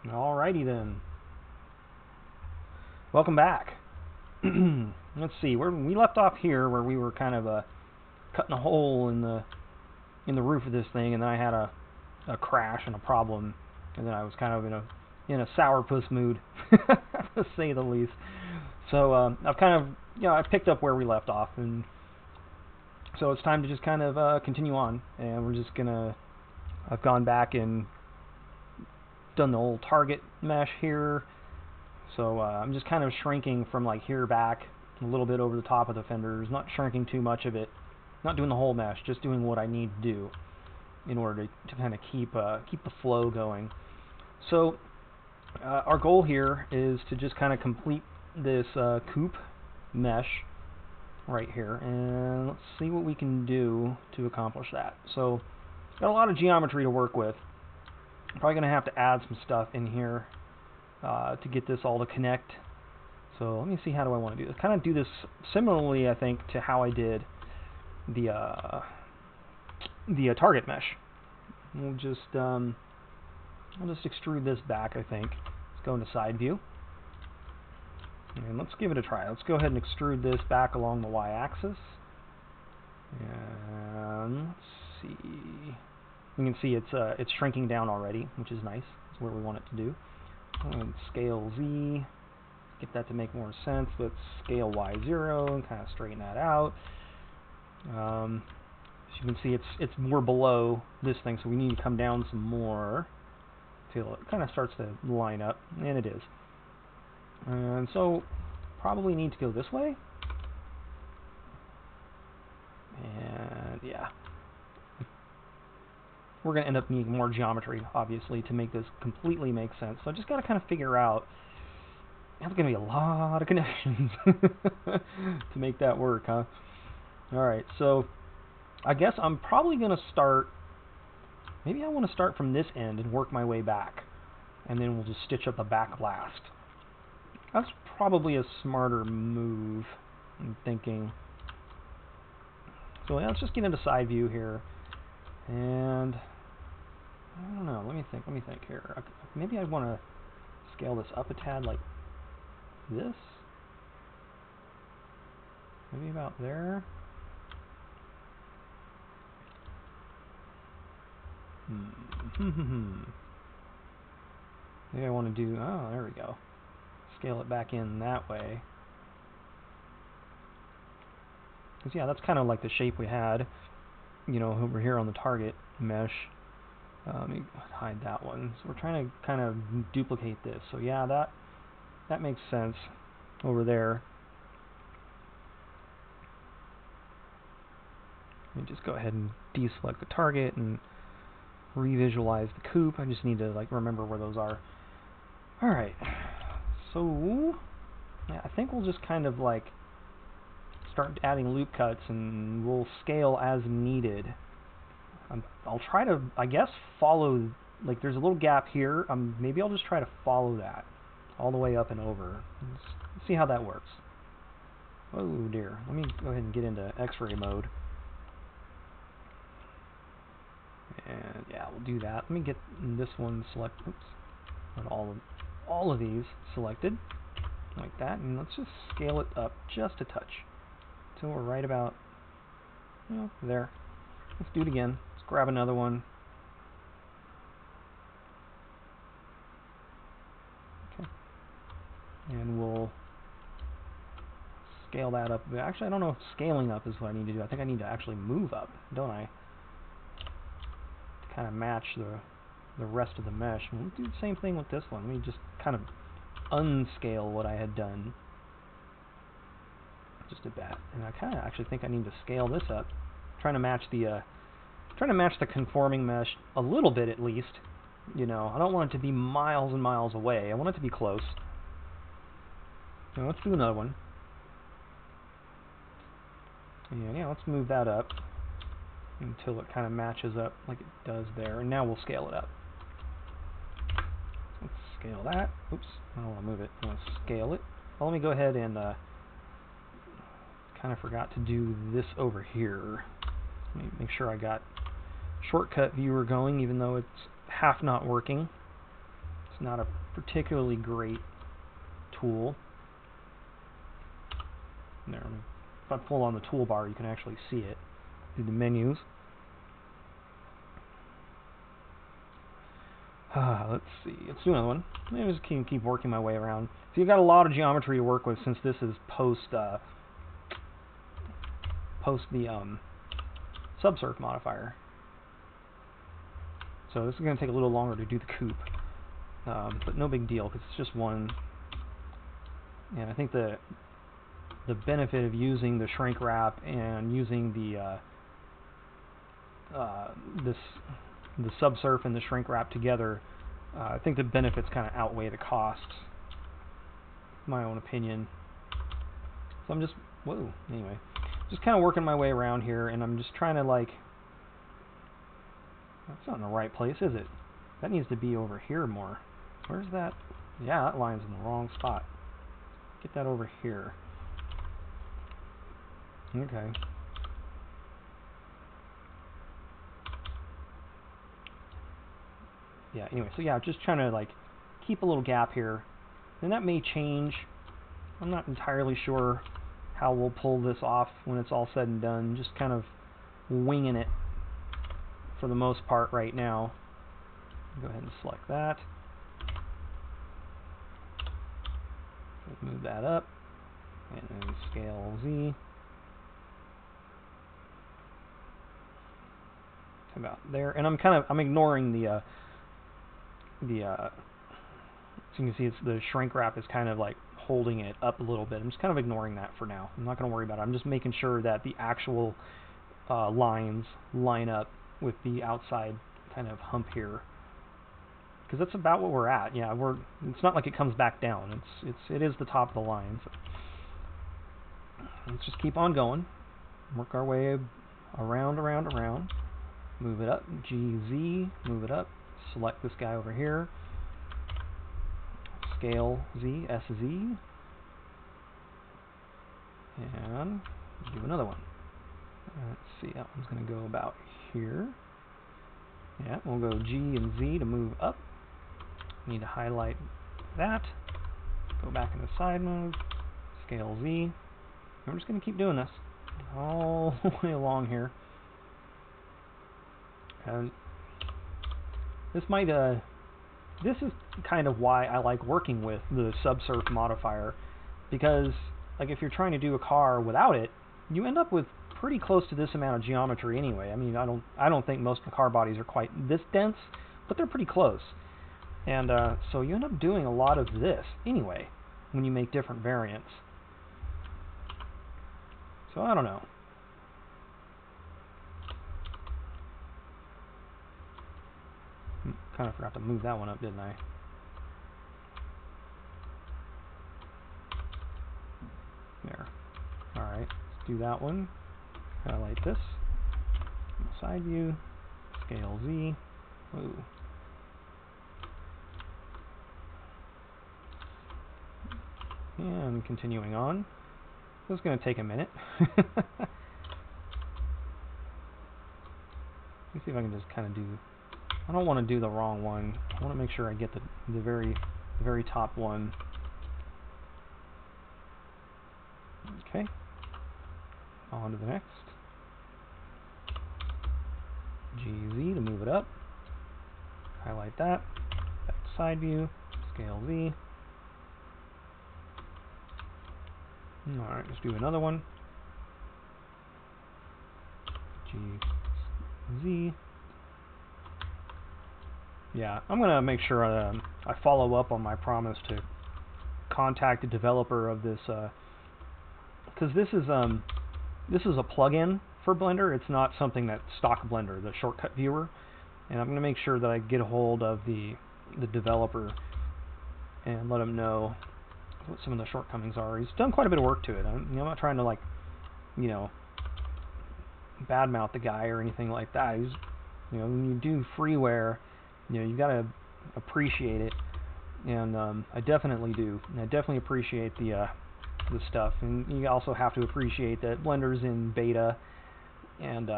Alrighty then. Welcome back. Let's see, we left off here where we were kind of cutting a hole in the roof of this thing, and then I had a crash and a problem, and then I was kind of in a sourpuss mood, to say the least. So I've kind of I picked up where we left off, and so it's time to just kind of continue on, and we're just gonna. I've gone back and done the old target mesh here. So I'm just kind of shrinking from like here back a little bit over the top of the fenders, not shrinking too much of it, not doing the whole mesh, just doing what I need to do in order to kind of keep the flow going. So our goal here is to just kind of complete this coupe mesh right here, and let's see what we can do to accomplish that. So got a lot of geometry to work with. I'm probably going to have to add some stuff in here to get this all to connect. So let me see, how do I want to do this? Kind of do this similarly, I think, to how I did the target mesh. We'll just I'll just extrude this back, I think. Let's go into side view. And let's give it a try. Let's go ahead and extrude this back along the y-axis. And let's see. You can see it's shrinking down already, which is nice. That's where we want it to do. And scale Z, get that to make more sense. Let's scale Y0 and kind of straighten that out. As you can see, we're below this thing, so we need to come down some more till it kind of starts to line up, and it is. And so probably need to go this way. And yeah. We're going to end up needing more geometry, obviously, to make this completely make sense. So I just got to kind of figure out, there's going to be a lot of connections to make that work, huh? Alright, so I guess I'm probably going to start, maybe I want to start from this end and work my way back. And then we'll just stitch up the back last. That's probably a smarter move, I'm thinking. So yeah, let's just get into side view here. And I don't know, let me think here. Maybe I want to scale this up a tad like this. Maybe about there. Maybe I want to do, oh, there we go. Scale it back in that way. Because yeah, that's kind of like the shape we had, over here on the target mesh. Let me hide that one. So we're trying to kind of duplicate this. So yeah, that makes sense over there. Let me just go ahead and deselect the target and revisualize the coupe. I just need to remember where those are. Alright, so yeah, I think we'll just kind of start adding loop cuts, and we'll scale as needed. I'll try to, I guess, follow, there's a little gap here. Maybe I'll just try to follow that all the way up and over. Let's see how that works. Oh dear. Let me go ahead and get into X-ray mode. And yeah, we'll do that. Let me get this one selected. Oops. Got all of these selected like that, and let's just scale it up just a touch until we're right about there. Let's do it again. Let's grab another one. Okay. And we'll scale that up. Actually, I don't know if scaling up is what I need to do. I think I need to actually move up, don't I? To kind of match the rest of the mesh. And we'll do the same thing with this one. Let me just kind of unscale what I had done just a bit. And I kind of actually think I need to scale this up. Trying to match the conforming mesh a little bit at least. I don't want it to be miles and miles away. I want it to be close. Now let's do another one. And yeah, let's move that up until it kind of matches up like it does there. And now we'll scale it up. Let's scale that. Oops, I don't want to move it. I want to scale it. Well, let me go ahead and kind of forgot to do this over here. Let me make sure I got Shortcut Vur going, even though it's half not working. It's not a particularly great tool. There, if I pull on the toolbar, you can actually see it through the menus. Let's see. Let's do another one. Maybe just keep working my way around. So you've got a lot of geometry to work with since this is post the subsurf modifier. So this is going to take a little longer to do the coupe, but no big deal because it's just one. And I think the benefit of using the shrink wrap and using the the subsurf and the shrink wrap together, I think the benefits kind of outweigh the costs. My own opinion. So I'm just anyway, just kind of working my way around here, and I'm just trying to like. That's not in the right place, is it? That needs to be over here more. Where's that? Yeah, that line's in the wrong spot. Get that over here. Okay. Yeah, anyway, so yeah, just trying to like keep a little gap here. And that may change. I'm not entirely sure how we'll pull this off when it's all said and done. Just kind of winging it for the most part right now. Go ahead and select that. Move that up. And then scale Z. About there. And I'm ignoring the so you can see it's the shrink wrap is kind of like holding it up a little bit. I'm just kind of ignoring that for now. I'm not going to worry about it. I'm just making sure that the actual lines line up with the outside kind of hump here, because that's about what we're at. Yeah, it's not like it comes back down. It is the top of the line. So let's just keep on going. Work our way around. Move it up. GZ. Move it up. Select this guy over here. Scale Z, SZ. And do another one. Let's see, that one's going to go about here. Yeah, we'll go G and Z to move up. Need to highlight that. Go back into side mode. Scale Z. I'm just going to keep doing this all the way along here. And this is kind of why I like working with the subsurf modifier, because like if you're trying to do a car without it, you end up with pretty close to this amount of geometry anyway. I mean, I don't think most of the car bodies are quite this dense, but they're pretty close. And so you end up doing a lot of this anyway when you make different variants. So I don't know. Kind of forgot to move that one up, didn't I? There. Alright, let's do that one. Highlight this. Side view. Scale Z. Ooh. And continuing on. This is going to take a minute. Let me see if I can just kind of do... I don't want to do the wrong one. I want to make sure I get the very top one. Okay. On to the next. GZ to move it up. Highlight that. Back to side view. Scale Z. Alright, let's do another one. GZ. Yeah, I'm going to make sure I follow up on my promise to contact the developer of this, because this is a plugin for Blender. It's not something that's stock Blender, the Shortcut Viewer, and I'm going to make sure that I get a hold of the developer and let him know what some of the shortcomings are. He's done quite a bit of work to it. I'm not trying to like, badmouth the guy or anything like that. He's, when you do freeware, you got to appreciate it, and I definitely do. And I definitely appreciate the stuff, and you also have to appreciate that Blender's in beta, and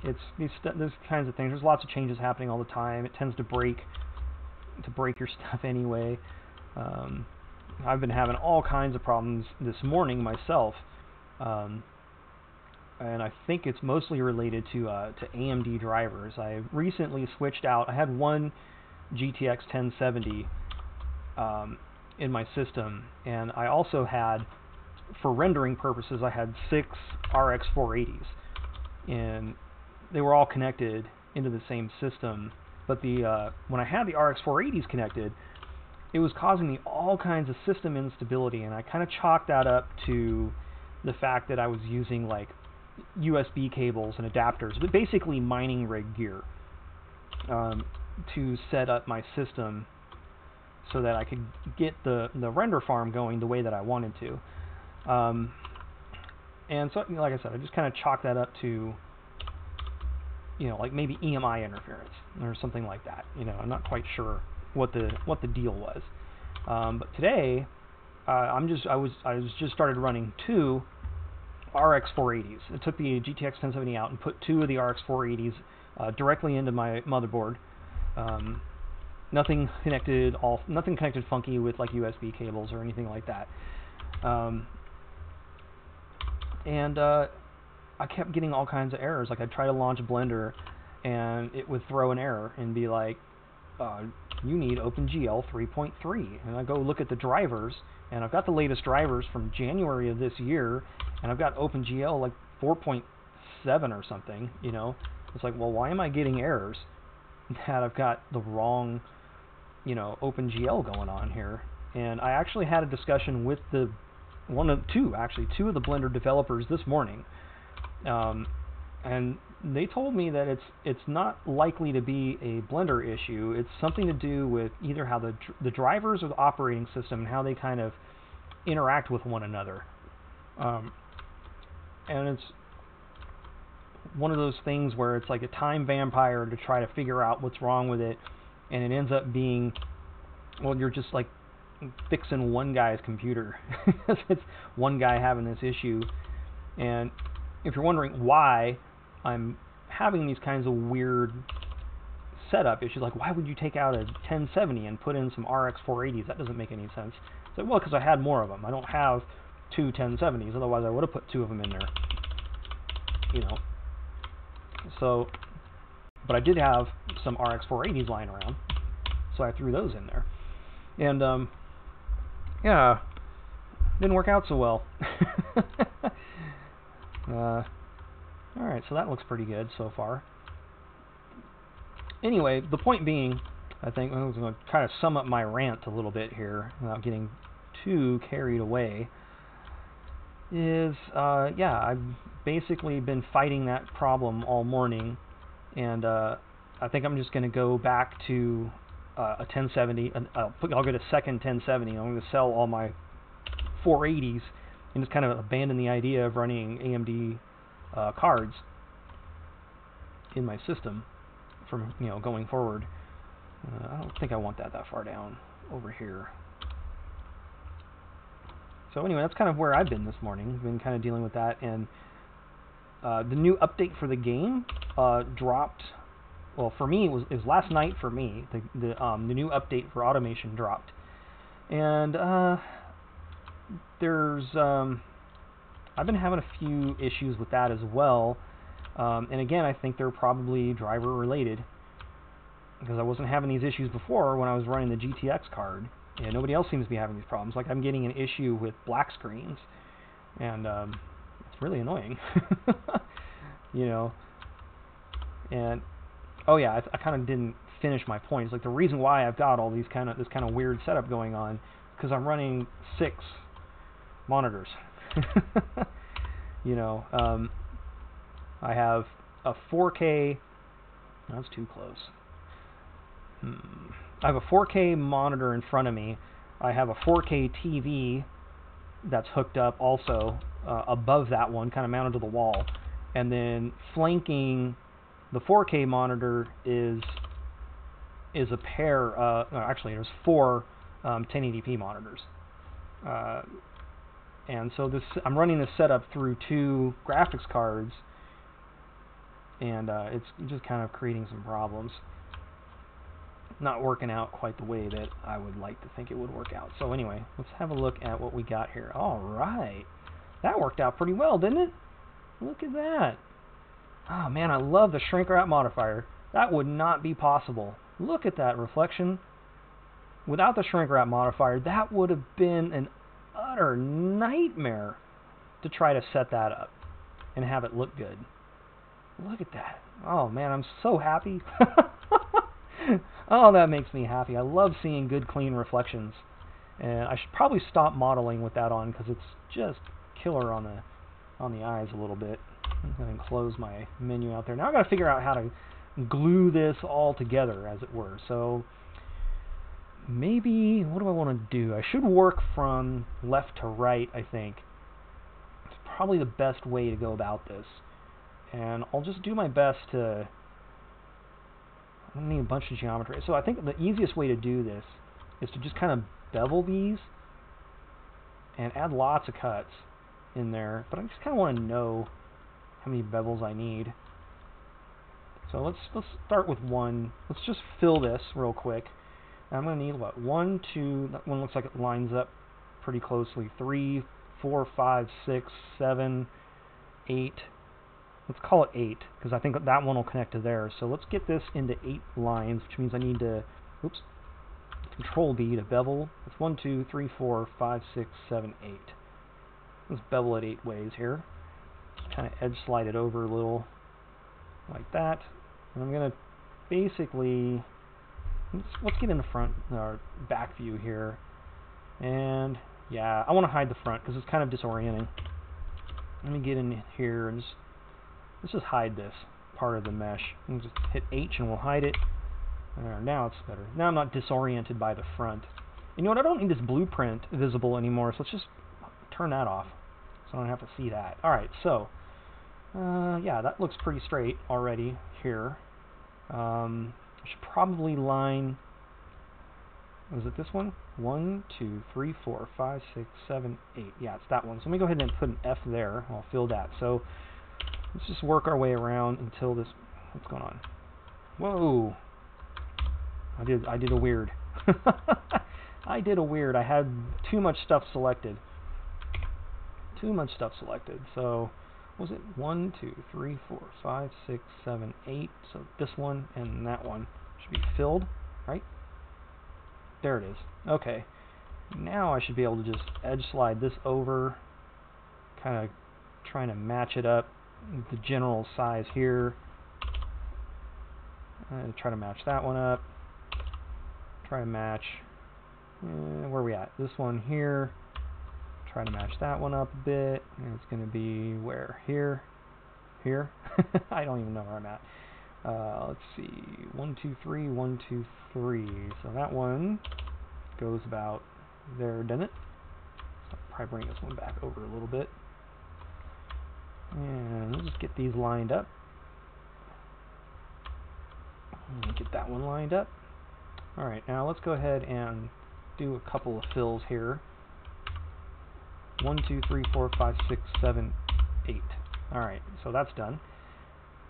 it's these kinds of things. There's lots of changes happening all the time. It tends to break to break your stuff anyway. I've been having all kinds of problems this morning myself, and I think it's mostly related to AMD drivers. I recently switched out. I had one GTX 1070 in my system, and I also had, for rendering purposes, I had 6 RX 480s, and they were all connected into the same system. But when I had the RX 480s connected, it was causing me all kinds of system instability, and I kind of chalked that up to the fact that I was using like USB cables and adapters, but basically mining rig gear, to set up my system so that I could get the render farm going the way that I wanted to. And so, like I said, I just kind of chalked that up to, like maybe EMI interference or something like that. I'm not quite sure what the deal was. But today, I just started running 2 RX 480s. I took the GTX 1070 out and put 2 of the RX 480s directly into my motherboard. Nothing connected funky with like USB cables or anything like that. And I kept getting all kinds of errors. Like I'd try to launch Blender, and it would throw an error and be like, you need OpenGL 3.3. And I go look at the drivers, and I've got the latest drivers from January of this year, and I've got OpenGL like 4.7 or something. It's like, well, why am I getting errors that I've got the wrong, OpenGL going on here? And I actually had a discussion with two of the Blender developers this morning, and they told me that it's not likely to be a Blender issue. It's something to do with either how the drivers or the operating system and how they kind of interact with one another. And it's one of those things where it's like a time vampire to try to figure out what's wrong with it, and it ends up being, well, you're just like fixing one guy's computer. It's one guy having this issue. And if you're wondering why I'm having these kinds of weird setup issues, like why would you take out a 1070 and put in some RX 480s? That doesn't make any sense. It's like, well, because I had more of them. I don't have 2 1070s, otherwise I would have put 2 of them in there. So, but I did have some RX 480s lying around, so I threw those in there. And yeah, didn't work out so well. Alright, so that looks pretty good so far. Anyway, the point being, I think I was going to kind of sum up my rant a little bit here without getting too carried away, is, yeah, I've basically been fighting that problem all morning, and I think I'm just going to go back to a 1070, I'll get a second 1070, I'm going to sell all my 480s and just kind of abandon the idea of running AMD cards in my system from going forward. I don't think I want that far down over here. So anyway, that's kind of where I've been this morning. Been kind of dealing with that, and the new update for the game dropped. Well, for me, it was last night. For me, the new update for automation dropped, and there's I've been having a few issues with that as well. And again, I think they're probably driver related, because I wasn't having these issues before when I was running the GTX card, and nobody else seems to be having these problems. Like I'm getting an issue with black screens, and it's really annoying. And oh yeah, I kind of didn't finish my point. It's like the reason why I've got all this kind of weird setup going on, because I'm running 6 monitors. I have a 4K. That's too close. I have a 4K monitor in front of me. I have a 4K TV that's hooked up also above that one, kind of mounted to the wall, and then flanking the 4K monitor is a pair. Actually, there's 4 1080p monitors. And so I'm running this setup through 2 graphics cards, and it's just kind of creating some problems. not working out quite the way that I would like to think it would work out. So anyway, let's have a look at what we got here. All right. That worked out pretty well, didn't it? Look at that. Oh man, I love the shrinkwrap modifier. That would not be possible. Look at that reflection. Without the shrinkwrap modifier, that would have been an utter nightmare to try to set that up and have it look good. Look at that. Oh man, I'm so happy. Oh, that makes me happy. I love seeing good, clean reflections. And I should probably stop modeling with that on because it's just killer on the eyes a little bit. I'm going to close my menu out there. Now I've got to figure out how to glue this all together, as it were. So maybe, what do I want to do? I should work from left to right, I think. It's probably the best way to go about this. And I'll just do my best to... I don't need a bunch of geometry. So I think the easiest way to do this is to just kind of bevel these and add lots of cuts in there. But I just kind of want to know how many bevels I need. So let's start with one. Let's just fill this real quick. And I'm going to need what? 1, 2. That one looks like it lines up pretty closely. 3, 4, 5, 6, 7, 8. Let's call it 8, because I think that one will connect to there. So let's get this into 8 lines, which means I need to, oops, Control B to bevel. It's 1, 2, 3, 4, 5, 6, 7, 8. Let's bevel it 8 ways here. Just kind of edge slide it over a little, like that. And I'm going to basically, let's get in the front, or back view here. And yeah, I want to hide the front because it's kind of disorienting. Let me get in here and let's just hide this part of the mesh. And just hit H and we'll hide it. There, now it's better. Now I'm not disoriented by the front. You know what? I don't need this blueprint visible anymore, so let's just turn that off so I don't have to see that. Alright, so yeah, that looks pretty straight already here. I should probably line, was it this one? 1, 2, 3, 4, 5, 6, 7, 8. Yeah, it's that one. So let me go ahead and put an F there. I'll fill that. So let's just work our way around until this, what's going on? Whoa. I did a weird. I did a weird. I had too much stuff selected. So what was it 1, 2, 3, 4, 5, 6, 7, 8. So this one and that one should be filled, right? There it is. Okay. Now I should be able to just edge slide this over, kind of trying to match it up with the general size here. And try to match that one up. Try to match, where are we at? This one here. Try to match that one up a bit. And it's going to be where? Here? I don't even know where I'm at. Let's see. 1, 2, 3, 1, 2, 3. So that one goes about there, doesn't it? So I'll probably bring this one back over a little bit. And let's just get these lined up. And get that one lined up. Alright, now let's go ahead and do a couple of fills here. 1, 2, 3, 4, 5, 6, 7, 8. Alright, so that's done.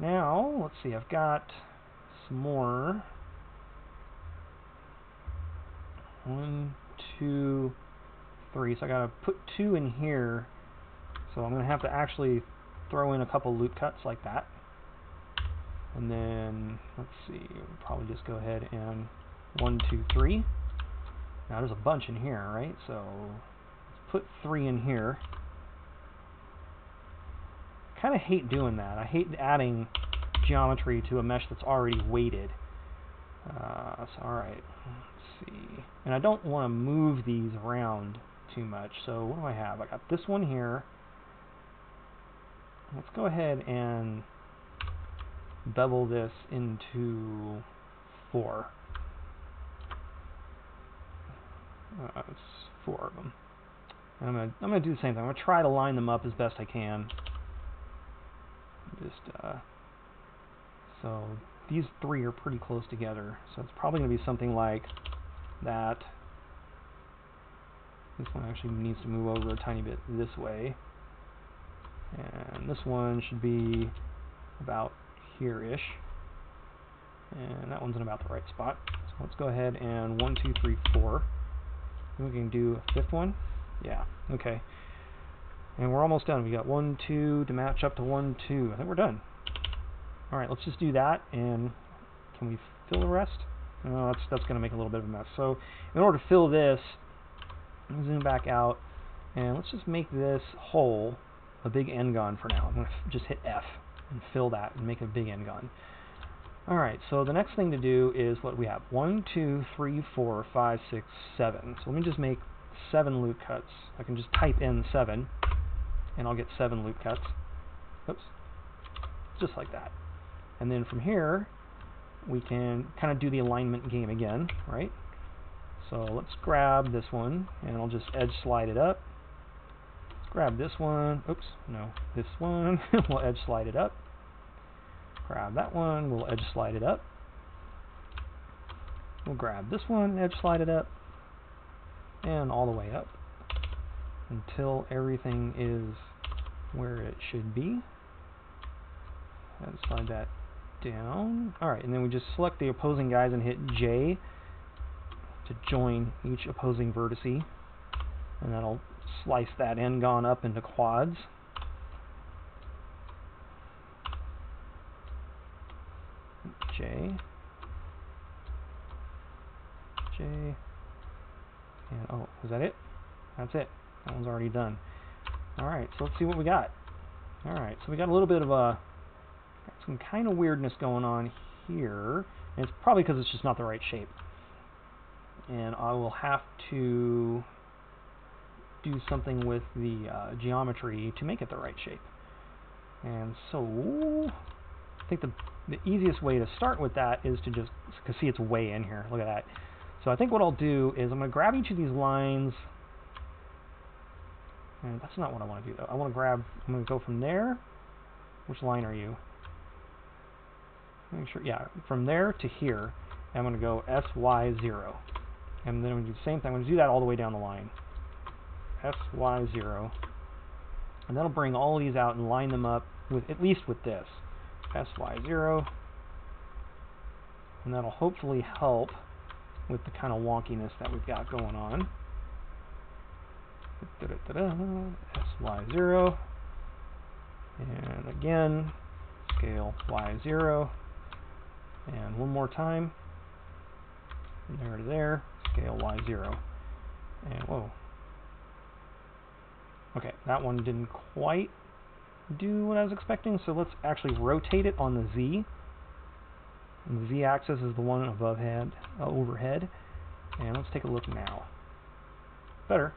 Now, let's see, I've got some more. 1, 2, 3. So I gotta put 2 in here. So I'm gonna have to actually throw in a couple loop cuts like that. And then, let's see, we'll probably just go ahead and 1, 2, 3. Now there's a bunch in here, right? So let's put 3 in here. Kind of hate doing that. I hate adding geometry to a mesh that's already weighted. So alright, let's see. And I don't want to move these around too much. So what do I have? I got this one here. Let's go ahead and bevel this into 4. It's 4 of them. And I'm gonna do the same thing. I'm gonna try to line them up as best I can. Just so these 3 are pretty close together. So it's probably gonna be something like that. This one actually needs to move over a tiny bit this way. And this one should be about here-ish. And that one's in about the right spot. So let's go ahead and 1, 2, 3, 4. We can do a fifth one. Yeah, okay. And we're almost done. We got 1, 2 to match up to 1, 2. I think we're done. Alright, let's just do that, and can we fill the rest? No, that's going to make a little bit of a mess. So in order to fill this, zoom back out, and let's just make this hole a big n-gon for now. I'm going to just hit F and fill that and make a big n-gon. Alright, so the next thing to do is what we have. 1, 2, 3, 4, 5, 6, 7. So let me just make 7 loop cuts. I can just type in 7, and I'll get 7 loop cuts. Oops. Just like that. And then from here, we can kind of do the alignment game again, right? So let's grab this one, and I'll just edge slide it up. Let's grab this one. Oops, no, this one. We'll edge slide it up. Grab that one, we'll edge slide it up. We'll grab this one, edge slide it up, and all the way up until everything is where it should be. And slide that down. Alright, and then we just select the opposing guys and hit J to join each opposing vertice, and that'll slice that n-gon up into quads. J, and oh, is that it? That's it. That one's already done. Alright, so let's see what we got. Alright, so we got a little bit of some kind of weirdness going on here, and it's probably because it's just not the right shape. And I will have to do something with the geometry to make it the right shape. And so I think the easiest way to start with that is to just, because see it's way in here, look at that. So I think what I'll do is I'm going to grab each of these lines, and that's not what I want to do though. I'm going to go from there. Which line are you? Make sure, yeah, from there to here, I'm going to go SY0. And then I'm going to do the same thing. I'm going to do that all the way down the line. SY0. And that'll bring all these out and line them up with, at least with this. SY0. And that'll hopefully help with the kind of wonkiness that we've got going on. SY0. And again, scale Y0. And one more time. From there to there, scale Y0. And whoa. Okay, that one didn't quite do what I was expecting, so let's actually rotate it on the Z. And the Z axis is the one above overhead. And let's take a look now. Better.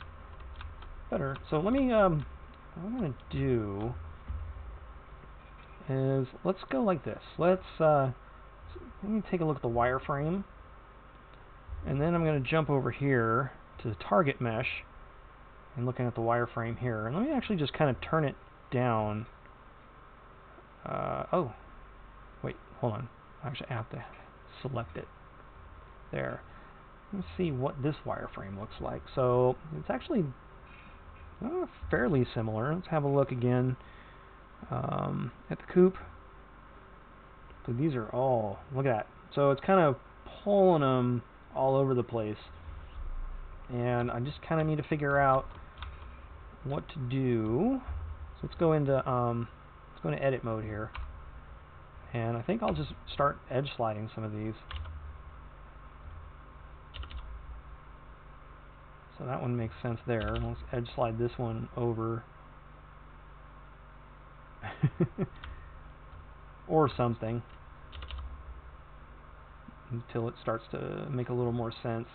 Better. So let me, what I'm going to do is, let's go like this. Let me take a look at the wireframe. And then I'm going to jump over here to the target mesh and looking at the wireframe here. And let me actually just kind of turn it down. Oh, wait, hold on. Actually, I have to select it. There. Let's see what this wireframe looks like. So it's actually fairly similar. Let's have a look again at the coupe. So these are all, look at that. So it's kind of pulling them all over the place. And I just kind of need to figure out what to do. So let's go into edit mode here. And I think I'll just start edge sliding some of these. So that one makes sense there. Let's edge slide this one over. Or something. Until it starts to make a little more sense.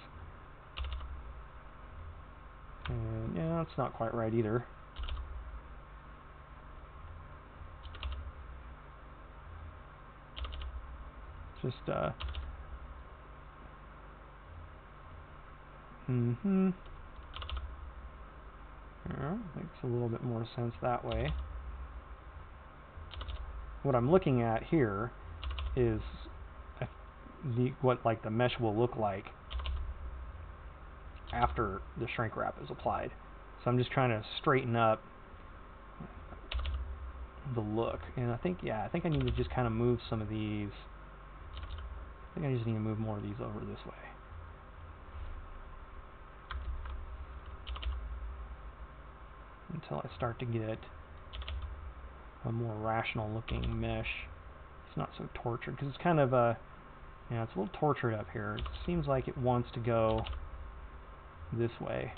And yeah, that's not quite right either. Just yeah, makes a little bit more sense that way. What I'm looking at here is what like the mesh will look like after the shrink wrap is applied. So I'm just trying to straighten up the look, and I think, yeah, I think I need to just kind of move some of these I think I just need to move more of these over this way. Until I start to get a more rational looking mesh. It's not so tortured, because it's kind of a, yeah, it's a little tortured up here. It seems like it wants to go this way.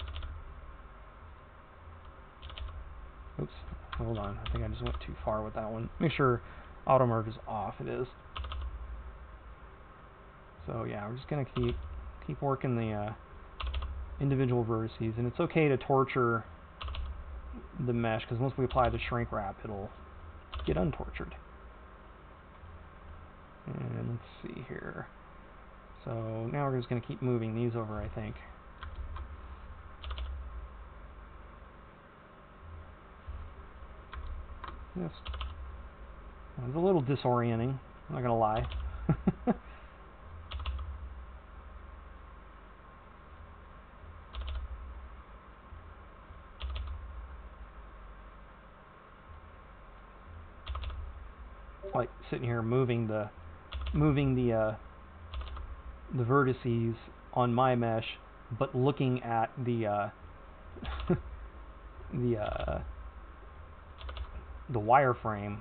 Oops, hold on. I think I just went too far with that one. Make sure auto merge is off. It is. So yeah, we're just gonna keep working the individual vertices, and it's okay to torture the mesh, because once we apply the shrink wrap, it'll get untortured. And let's see here. So now we're just going to keep moving these over, I think. It's a little disorienting, I'm not going to lie. It's like sitting here moving the vertices on my mesh, but looking at the the wireframe.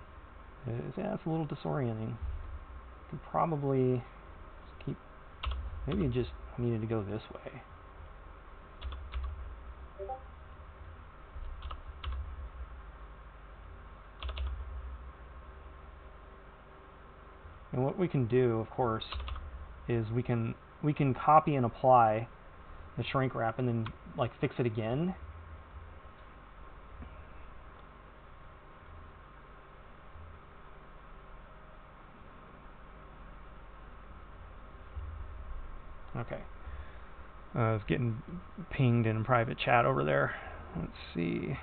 Yeah, it's a little disorienting. Could probably keep. Maybe just needed to go this way. And what we can do, of course, is we can copy and apply the shrink wrap and then like fix it again. Okay. I was getting pinged in private chat over there. Let's see.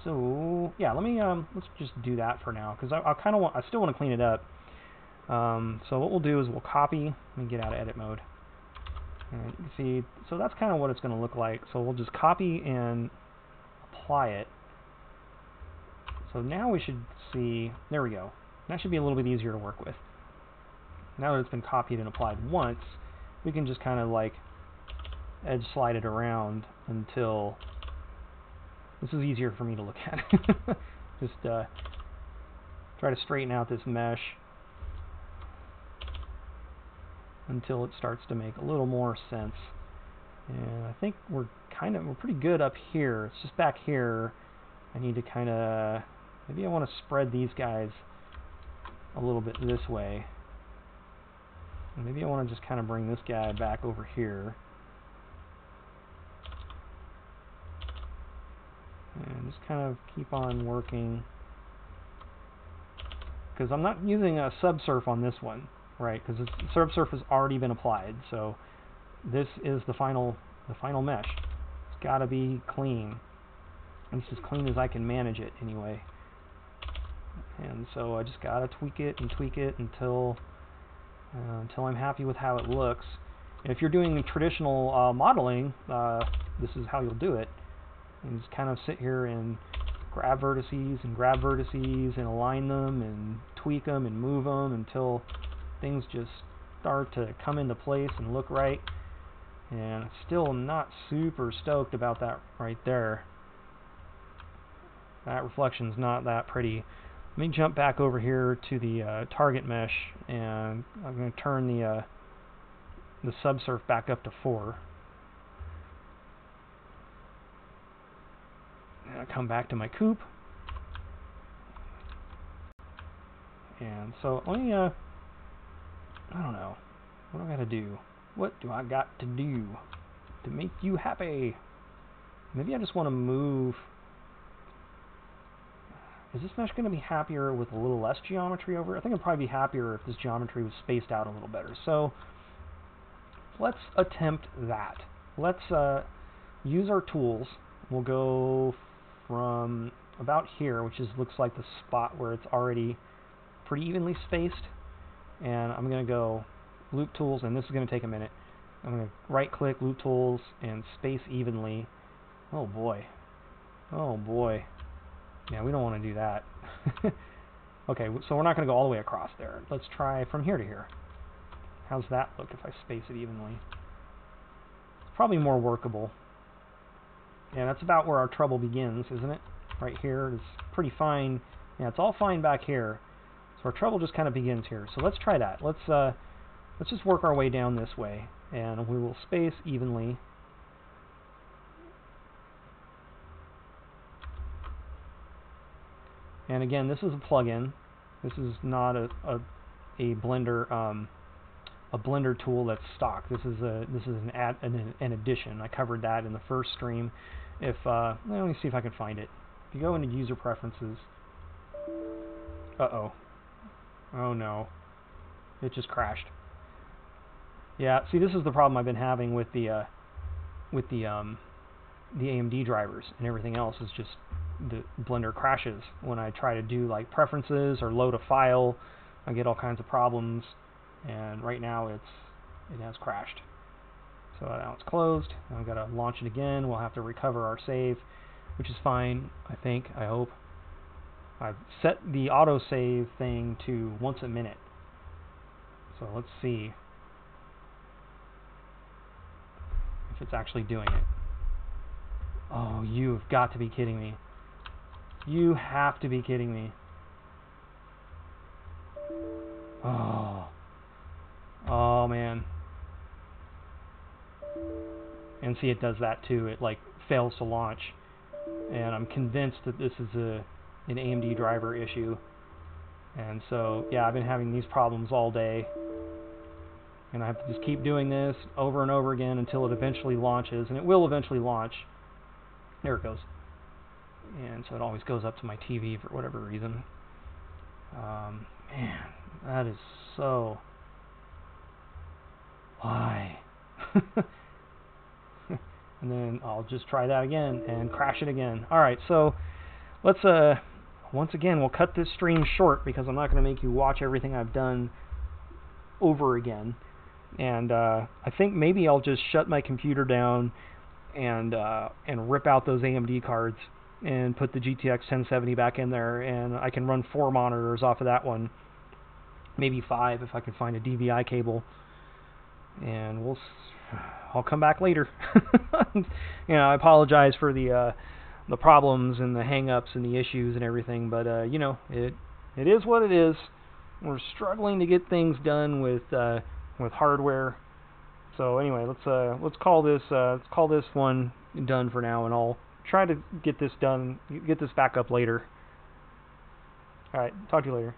So yeah, let's just do that for now, because I still want to clean it up. So what we'll do is we'll copy. Let me get out of edit mode. And you can see, so that's kind of what it's going to look like. So we'll just copy and apply it. So now we should see, there we go. That should be a little bit easier to work with. Now that it's been copied and applied once, we can just kind of like edge slide it around until this is easier for me to look at. Just try to straighten out this mesh until it starts to make a little more sense. And I think we're pretty good up here. It's just back here I need to kind of, maybe I want to spread these guys a little bit this way. And maybe I want to just kind of bring this guy back over here. And just kind of keep on working. Because I'm not using a subsurf on this one, right? Because the subsurf has already been applied. So this is the final mesh. It's got to be clean. At least as clean as I can manage it anyway. And so I just got to tweak it until I'm happy with how it looks. And if you're doing traditional modeling, this is how you'll do it. And just kind of sit here and grab vertices and align them and tweak them and move them until things just start to come into place and look right. And still not super stoked about that right there. That reflection's not that pretty. Let me jump back over here to the target mesh, and I'm going to turn the subsurf back up to 4. And I come back to my coupe. And so let me, I don't know. What do I got to do? What do I got to do to make you happy? Maybe I just want to move. Is this mesh going to be happier with a little less geometry over it? I think it'd probably be happier if this geometry was spaced out a little better. So let's attempt that. Let's use our tools. We'll go from about here, which looks like the spot where it's already pretty evenly spaced. And I'm going to go loop tools, and this is going to take a minute. I'm going to right click, loop tools, and space evenly. Oh boy. Oh boy. Yeah, we don't want to do that. Okay, so we're not going to go all the way across there. Let's try from here to here. How's that look if I space it evenly? It's probably more workable. Yeah, that's about where our trouble begins, isn't it? Right here is pretty fine. Yeah, it's all fine back here. So our trouble just kind of begins here. So let's try that. Let's just work our way down this way, and we will space evenly. And again, this is a plugin. This is not a Blender a Blender tool that's stock. This is an addition. I covered that in the first stream. If let me see if I can find it. If you go into user preferences, oh no, it just crashed. Yeah, see, this is the problem I've been having with the AMD drivers and everything else. Is just the Blender crashes when I try to do like preferences or load a file. I get all kinds of problems, and right now it has crashed. So now it's closed. Now I've got to launch it again. We'll have to recover our save, which is fine, I think, I hope. I've set the autosave thing to once a minute. So let's see if it's actually doing it. Oh, you've got to be kidding me. You have to be kidding me. Oh man. And see, it does that too. It like fails to launch. And I'm convinced that this is an AMD driver issue. And so, yeah, I've been having these problems all day. And I have to just keep doing this over and over again until it eventually launches. And it will eventually launch. There it goes. And so it always goes up to my TV for whatever reason. Man, that is so... Why? And then I'll just try that again and crash it again. Alright, so let's, once again, we'll cut this stream short because I'm not going to make you watch everything I've done over again. And I think maybe I'll just shut my computer down and rip out those AMD cards and put the GTX 1070 back in there, and I can run 4 monitors off of that one, maybe 5 if I can find a DVI cable, and I'll come back later. I apologize for the problems and the hang-ups and the issues and everything, but it is what it is. We're struggling to get things done with hardware. So anyway, let's call this one done for now, and I'll try to get this back up later. All right, talk to you later.